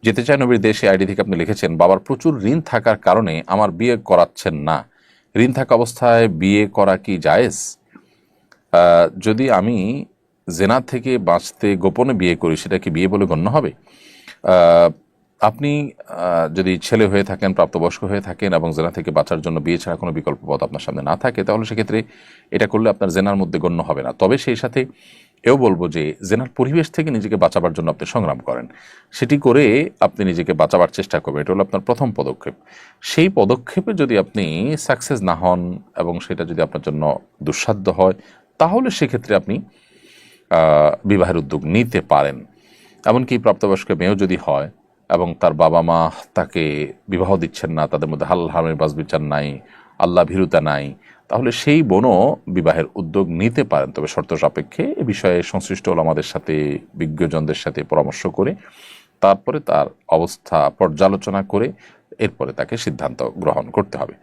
যেতে চায় নবীর দেশে আইডি থেকে আপনি লিখেছেন, বাবার প্রচুর ঋণ থাকার কারণে আমার বিয়ে করাচ্ছেন না। ঋণ থাকা অবস্থায় বিয়ে করা কি জায়েজ? যদি আমি জেনা থেকে বাঁচতে গোপনে বিয়ে করি, সেটা কি বিয়ে বলে গণ্য হবে? আহ, আপনি যদি ছেলে হয়ে থাকেন, প্রাপ্তবয়স্ক হয়ে থাকেন এবং জেনা থেকে বাঁচার জন্য বিয়ে ছাড়া কোনো বিকল্প পথ আপনার সামনে না থাকে, তাহলে সেক্ষেত্রে এটা করলে আপনার জেনার মধ্যে গণ্য হবে না। তবে সেই সাথে এও বলবো যে জেনার পরিবেশ থেকে নিজেকে বাঁচাবার জন্য আপনি সংগ্রাম করেন, সেটি করে আপনি নিজেকে বাঁচাবার চেষ্টা করবেন। এটা হলো আপনার প্রথম পদক্ষেপ। সেই পদক্ষেপে যদি আপনি সাকসেস না হন এবং সেটা যদি আপনার জন্য দুঃসাধ্য হয়, তাহলে সেক্ষেত্রে আপনি বিবাহের উদ্যোগ নিতে পারেন। এমনকি প্রাপ্তবয়স্ক মেয়েও যদি হয় এবং তার বাবা মা তাকে বিবাহ দিচ্ছেন না, তাদের মধ্যে হালাল হারামের বাছবিচার নাই, আল্লাহ ভীরুতা নাই, তাহলে সেই বোনও বিবাহের উদ্যোগ নিতে পারেন। তবে শর্ত সাপেক্ষে এ বিষয়ে সংশ্লিষ্ট ওলামাদের সাথে, বিজ্ঞজনদের সাথে পরামর্শ করে, তারপরে তার অবস্থা পর্যালোচনা করে এরপরে তাকে সিদ্ধান্ত গ্রহণ করতে হবে।